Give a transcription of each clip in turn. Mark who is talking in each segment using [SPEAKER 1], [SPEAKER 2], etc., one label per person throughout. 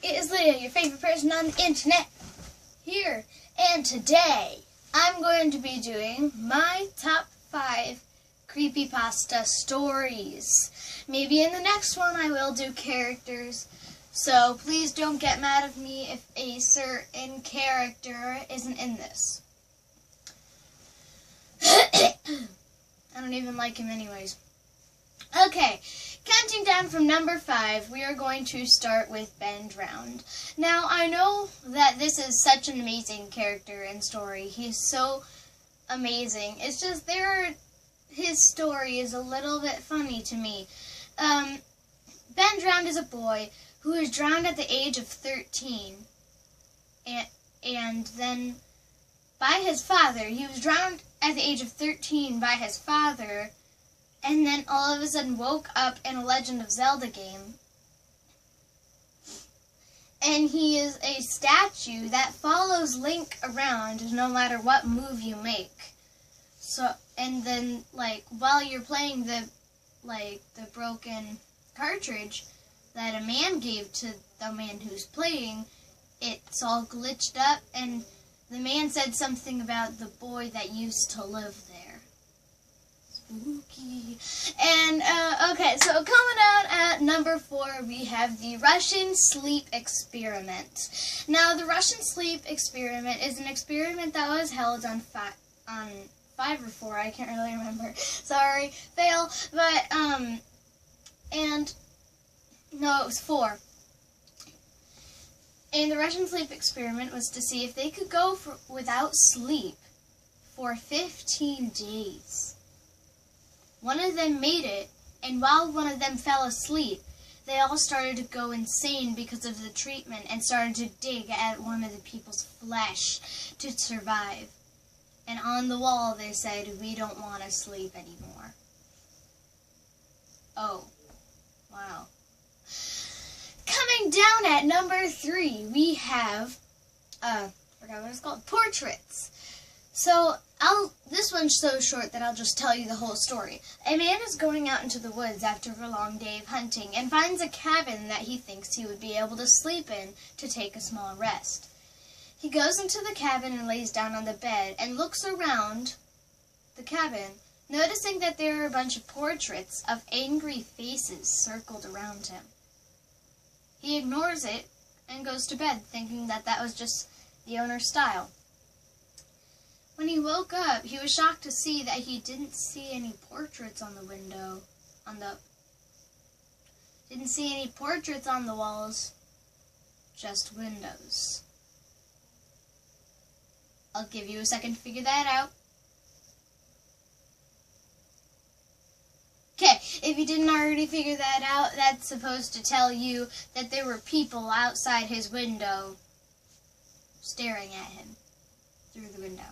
[SPEAKER 1] It is Leah, your favorite person on the internet, here, and today I'm going to be doing my top 5 creepypasta stories. Maybe in the next one I will do characters, so please don't get mad at me if a certain character isn't in this. I don't even like him anyways. Okay, counting down from number 5, we are going to start with Ben Drowned. Now, I know that this is such an amazing character and story. He's so amazing. It's just his story is a little bit funny to me. Ben Drowned is a boy who was drowned at the age of 13. And then by his father. He was drowned at the age of 13 by his father. And then all of a sudden woke up in a Legend of Zelda game. And he is a statue that follows Link around no matter what move you make. So, and then, while you're playing the broken cartridge that a man gave to the man who's playing, it's all glitched up, and the man said something about the boy that used to live there. Spooky. And, okay, so coming out at number 4, we have the Russian sleep experiment. Now, the Russian sleep experiment is an experiment that was held on 5 or 4, I can't really remember. Sorry, fail. But, no, it was 4. And the Russian sleep experiment was to see if they could go without sleep for 15 days. One of them made it, and while one of them fell asleep, they all started to go insane because of the treatment and started to dig at one of the people's flesh to survive. And on the wall they said, "We don't want to sleep anymore." Oh, wow. Coming down at number 3, we have, I forgot what it's called, portraits. So, this one's so short that I'll just tell you the whole story. A man is going out into the woods after a long day of hunting and finds a cabin that he thinks he would be able to sleep in to take a small rest. He goes into the cabin and lays down on the bed and looks around the cabin, noticing that there are a bunch of portraits of angry faces circled around him. He ignores it and goes to bed, thinking that that was just the owner's style. When he woke up, he was shocked to see that he didn't see any portraits on the window, didn't see any portraits on the walls, just windows. I'll give you a second to figure that out. Okay, if you didn't already figure that out, that's supposed to tell you that there were people outside his window staring at him through the window.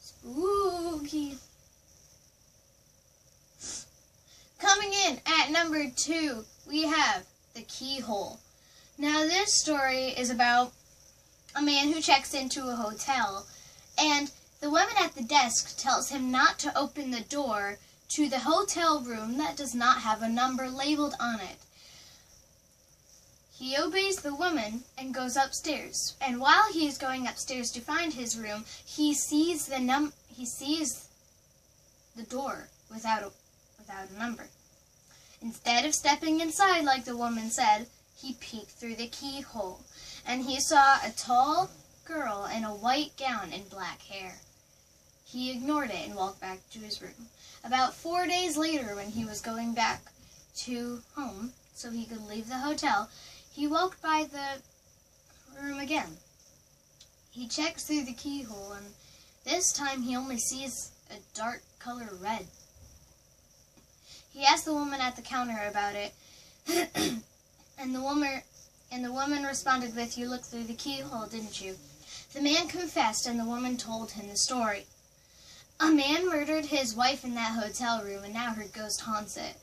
[SPEAKER 1] Spooky. Coming in at number 2, we have the keyhole. Now, this story is about a man who checks into a hotel, and the woman at the desk tells him not to open the door to the hotel room that does not have a number labeled on it. He obeys the woman and goes upstairs, and while he is going upstairs to find his room, he sees the door without a number. Instead of stepping inside like the woman said, he peeked through the keyhole, and he saw a tall girl in a white gown and black hair. He ignored it and walked back to his room. About 4 days later, when he was going back to home so he could leave the hotel, he walked by the room again. He checks through the keyhole, and this time he only sees a dark color red. He asked the woman at the counter about it, and the woman responded with, "You looked through the keyhole, didn't you?" The man confessed, and the woman told him the story. A man murdered his wife in that hotel room, and now her ghost haunts it.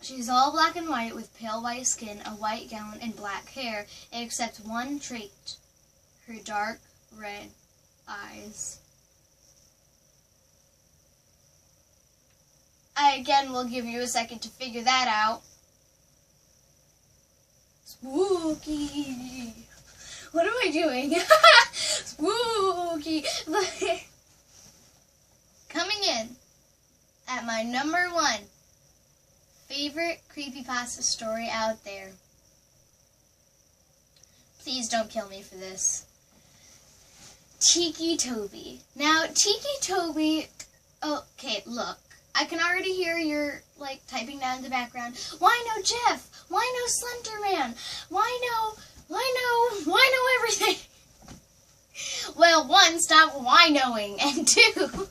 [SPEAKER 1] She's all black and white with pale white skin, a white gown, and black hair, except one trait: her dark red eyes. I again will give you a second to figure that out. Spooky. Spooky. What am I doing? Spooky. Coming in at my number 1 favorite creepypasta story out there. Please don't kill me for this. Tiki Toby. Now, Tiki Toby, okay, look. I can already hear you're, like, typing down in the background. Why no Jeff? Why no Slender Man? Why no everything? Well, 1, stop why-knowing, and 2,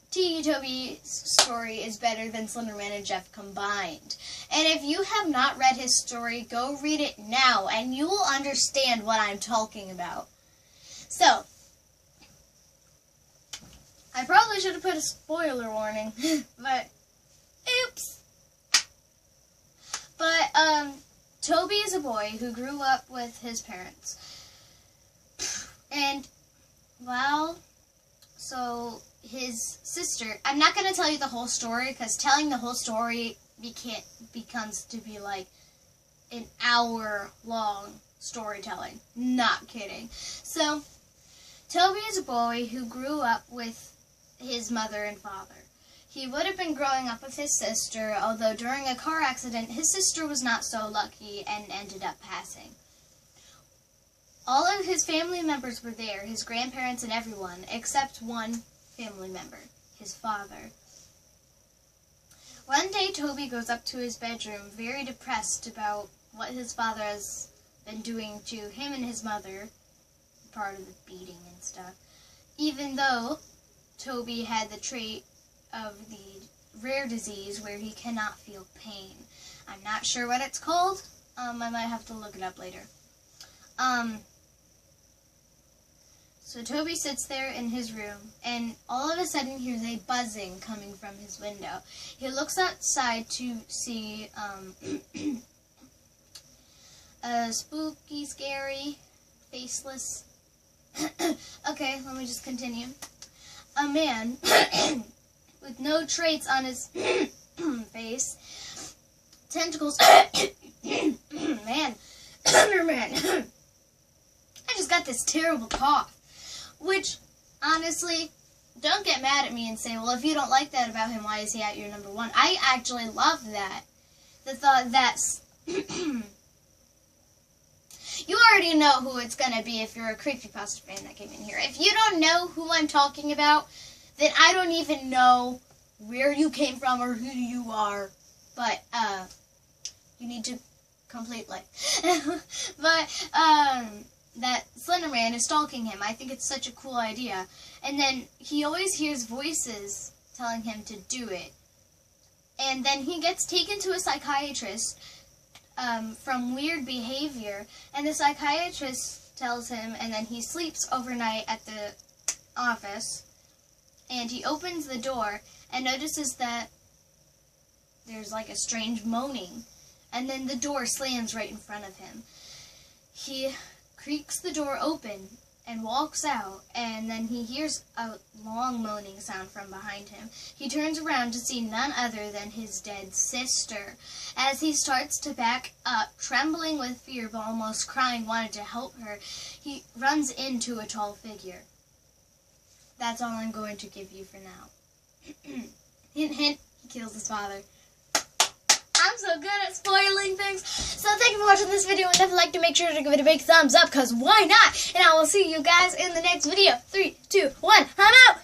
[SPEAKER 1] Tiki Toby's story is better than Slender Man and Jeff combined. And if you have not read his story, go read it now, and you will understand what I'm talking about. So, I probably should have put a spoiler warning, but, oops. But, Toby is a boy who grew up with his parents. And, well, so his sister, I'm not going to tell you the whole story, because telling the whole story becomes to be like an hour-long storytelling. Not kidding. So, Toby is a boy who grew up with his mother and father. He would have been growing up with his sister, although during a car accident, his sister was not so lucky and ended up passing. All of his family members were there, his grandparents and everyone, except one family member, his father. One day, Toby goes up to his bedroom, very depressed about what his father has been doing to him and his mother, part of the beating and stuff, even though Toby had the trait of the rare disease where he cannot feel pain. I'm not sure what it's called. I might have to look it up later. So Toby sits there in his room, and all of a sudden hears a buzzing coming from his window. He looks outside to see a spooky, scary, faceless... Okay, let me just continue. A man with no traits on his face, tentacles... Man, Thunderman! I just got this terrible cough. Which, honestly, don't get mad at me and say, well, if you don't like that about him, why is he at your number 1? I actually love that. The thought that's... You already know who it's going to be if you're a creepypasta fan that came in here. If you don't know who I'm talking about, then I don't even know where you came from or who you are. But, you need to complete life. But, that Slender Man is stalking him. I think it's such a cool idea. And then he always hears voices telling him to do it. And then he gets taken to a psychiatrist from weird behavior. And the psychiatrist tells him, and then he sleeps overnight at the office. And he opens the door and notices that there's like a strange moaning. And then the door slams right in front of him. He creaks the door open and walks out, and then he hears a long moaning sound from behind him. He turns around to see none other than his dead sister. As he starts to back up, trembling with fear but almost crying, wanted to help her, he runs into a tall figure. That's all I'm going to give you for now. Hint, hint, he kills his father. I'm so good at spoiling things. So thank you for watching this video, and if you like to make sure to give it a big thumbs up, because why not? And I will see you guys in the next video. 3, 2, 1, I'm out!